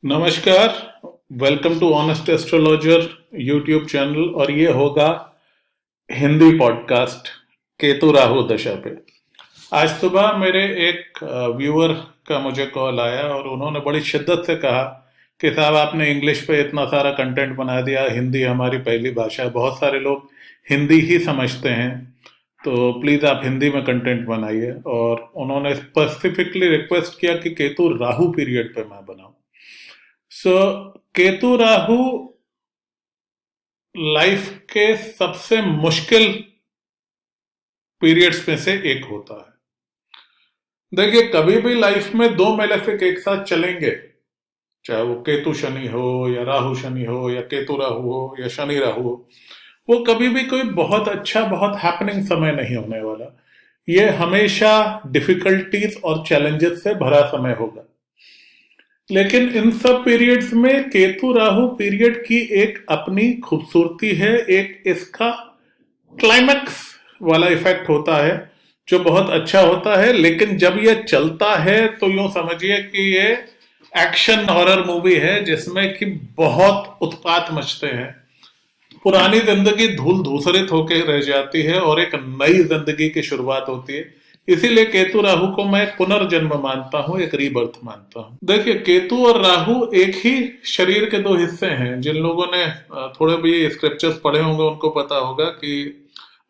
नमस्कार। Welcome to honest astrologer YouTube channel और ये होगा हिंदी पॉडकास्ट केतु राहु दशा पे। आज सुबह मेरे एक व्यूअर का मुझे कॉल आया और उन्होंने बड़ी शिद्दत से कहा कि साहब आपने इंग्लिश पे इतना सारा कंटेंट बना दिया, हिंदी हमारी पहली भाषा है, बहुत सारे लोग हिंदी ही समझते हैं, तो प्लीज़ आप हिंदी में कंटेंट बनाइए। और उन्होंने स्पेसिफिकली रिक्वेस्ट किया कि केतु राहु पीरियड पे मैं बनाऊं। सो केतु राहु लाइफ के सबसे मुश्किल पीरियड्स में से एक होता है। देखिए, कभी भी लाइफ में दो मेलेफिक एक साथ चलेंगे, चाहे वो केतु शनि हो या राहु शनि हो या केतु राहु हो या शनि राहु हो, वो कभी भी कोई बहुत अच्छा, बहुत हैपनिंग समय नहीं होने वाला। ये हमेशा डिफिकल्टीज और चैलेंजेस से भरा समय होगा। लेकिन इन सब पीरियड्स में केतु राहु पीरियड की एक अपनी खूबसूरती है, एक इसका क्लाइमैक्स वाला इफेक्ट होता है जो बहुत अच्छा होता है। लेकिन जब ये चलता है तो यूं समझिए कि ये एक्शन हॉरर मूवी है जिसमें कि बहुत उत्पात मचते हैं, पुरानी जिंदगी धूल धूसरित होकर रह जाती है और एक नई जिंदगी की शुरुआत होती है। इसीलिए केतु राहु को मैं एक पुनर्जन्म मानता हूं, एक रीबर्थ मानता हूं। देखिए, केतु और राहु एक ही शरीर के दो हिस्से हैं। जिन लोगों ने थोड़े भी स्क्रिप्चर्स पढ़े होंगे उनको पता होगा कि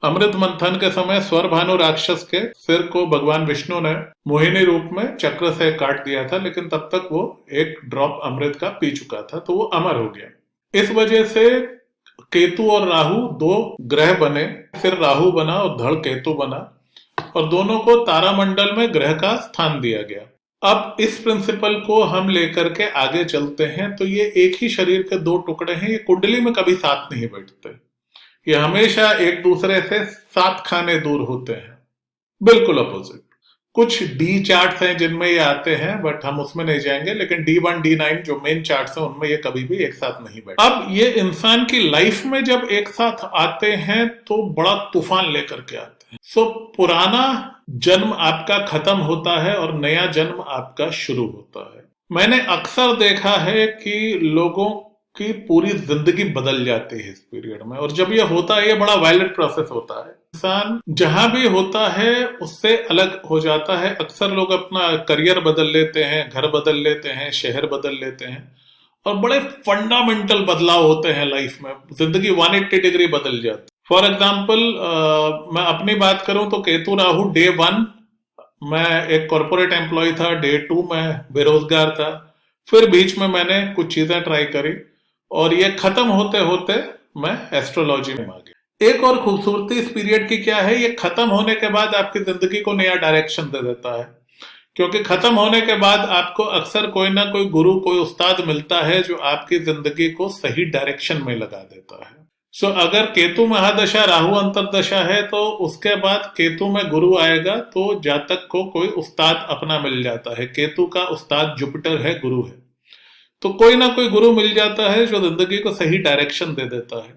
अमृत मंथन के समय स्वर भानु राक्षस के सिर को भगवान विष्णु ने मोहिनी रूप में चक्र से काट दिया था, लेकिन तब तक वो एक ड्रॉप अमृत का पी चुका था, तो वो अमर हो गया। इस वजह से केतु और राहु दो ग्रह बने, फिर राहु बना और धड़ केतु बना, और दोनों को तारामंडल में ग्रह का स्थान दिया गया। अब इस प्रिंसिपल को हम लेकर के आगे चलते हैं तो ये एक ही शरीर के दो टुकड़े हैं, ये कुंडली में कभी साथ नहीं बैठते, ये हमेशा एक दूसरे से 7 खाने दूर होते हैं, बिल्कुल अपोजिट। कुछ डी चार्ट्स हैं जिनमें ये आते हैं, बट हम उसमें नहीं जाएंगे। लेकिन D1 D9 जो मेन चार्ट्स हैं उनमें ये कभी भी एक साथ नहीं बैठे। अब ये इंसान की लाइफ में जब एक साथ आते हैं तो बड़ा तूफान लेकर के आते हैं। सो पुराना जन्म आपका खत्म होता है और नया जन्म आपका शुरू होता है। मैंने अक्सर देखा है कि लोगों की पूरी जिंदगी बदल जाती है इस पीरियड में, और जब ये होता है ये बड़ा वायलेंट प्रोसेस होता है। इंसान जहां भी होता है उससे अलग हो जाता है। अक्सर लोग अपना करियर बदल लेते हैं, घर बदल लेते हैं, शहर बदल लेते हैं, और बड़े फंडामेंटल बदलाव होते हैं लाइफ में। जिंदगी 180 डिग्री बदल जाती है। फॉर एग्जाम्पल, मैं अपनी बात करूं तो केतु राहु डे 1 मैं एक कॉर्पोरेट एम्प्लॉय था, डे 2 मैं बेरोजगार था, फिर बीच में मैंने कुछ चीजें ट्राई करी और ये खत्म होते होते मैं एस्ट्रोलॉजी में आ गया। एक और खूबसूरती इस पीरियड की क्या है, ये खत्म होने के बाद आपकी जिंदगी को नया डायरेक्शन दे देता है। क्योंकि खत्म होने के बाद आपको अक्सर कोई ना कोई गुरु, कोई उस्ताद मिलता है जो आपकी जिंदगी को सही डायरेक्शन में लगा देता है। सो अगर केतु महादशा राहु अंतरदशा है तो उसके बाद केतु में गुरु आएगा तो जातक को कोई उस्ताद अपना मिल जाता है। केतु का उस्ताद जुपिटर है, गुरु है, तो कोई ना कोई गुरु मिल जाता है जो जिंदगी को सही डायरेक्शन दे देता है।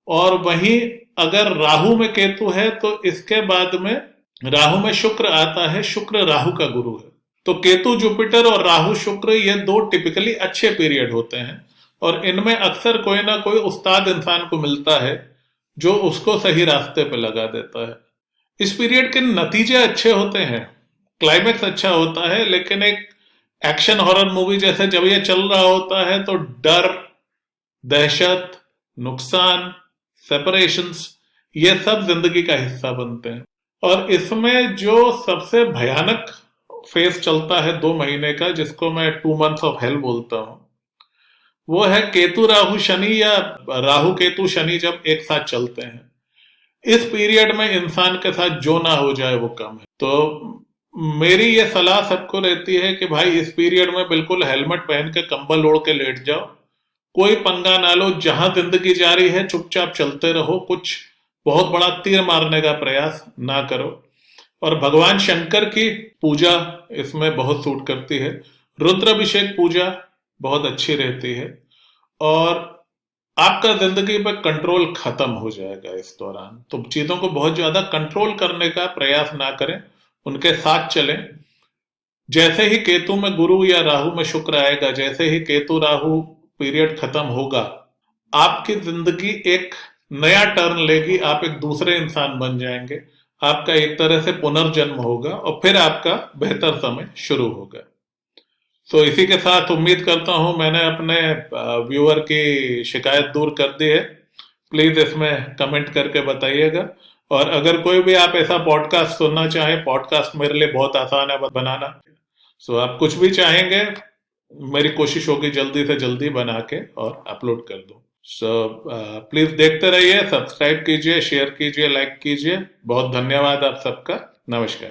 और वहीं अगर राहु में केतु है तो इसके बाद में राहु में शुक्र आता है, शुक्र राहु का गुरु है। तो केतु जुपिटर और राहु शुक्र ये दो टिपिकली अच्छे पीरियड होते हैं, और इनमें अक्सर कोई ना कोई उस्ताद इंसान को मिलता है जो उसको सही रास्ते पे लगा देता है। इस पीरियड के नतीजे अच्छे होते हैं, क्लाइमेक्स अच्छा होता है, लेकिन एक एक्शन हॉरर मूवी जैसे जब ये चल रहा होता है तो डर, दहशत, नुकसान, सेपरेशंस, ये सब जिंदगी का हिस्सा बनते हैं। और इसमें जो सबसे भयानक फेज चलता है 2 महीने का, जिसको मैं 2 months ऑफ हेल बोलता हूं, वो है केतु राहु शनि या राहु केतु शनि जब एक साथ चलते हैं। इस पीरियड में इंसान के साथ जो ना हो जाए वो कम है। तो मेरी ये सलाह सबको रहती है कि भाई इस पीरियड में बिल्कुल हेलमेट पहन के कंबल ओढ़ के लेट जाओ, कोई पंगा ना लो, जहां जिंदगी जारी है चुपचाप चलते रहो, कुछ बहुत बड़ा तीर मारने का प्रयास ना करो। और भगवान शंकर की पूजा इसमें बहुत सूट करती है, रुद्राभिषेक पूजा बहुत अच्छी रहती है, और आपका जिंदगी पर कंट्रोल खत्म हो जाएगा इस दौरान। तो चीजों को बहुत ज्यादा कंट्रोल करने का प्रयास ना करें, उनके साथ चलें। जैसे ही केतु में गुरु या राहु में शुक्र आएगा, जैसे ही केतु राहु पीरियड खत्म होगा, आपकी जिंदगी एक नया टर्न लेगी, आप एक दूसरे इंसान बन जाएंगे, आपका एक तरह से पुनर्जन्म होगा और फिर आपका बेहतर समय शुरू होगा। तो इसी के साथ उम्मीद करता हूं मैंने अपने व्यूअर की शिकायत दूर कर दी है। प्लीज इसमें कमेंट करके बताइएगा। और अगर कोई भी आप ऐसा पॉडकास्ट सुनना चाहें, पॉडकास्ट मेरे लिए बहुत आसान है बनाना, सो आप कुछ भी चाहेंगे, मेरी कोशिश होगी जल्दी से जल्दी बना के और अपलोड कर दूं। सो प्लीज देखते रहिए, सब्सक्राइब कीजिए, शेयर कीजिए, लाइक कीजिए। बहुत धन्यवाद आप सबका। नमस्कार।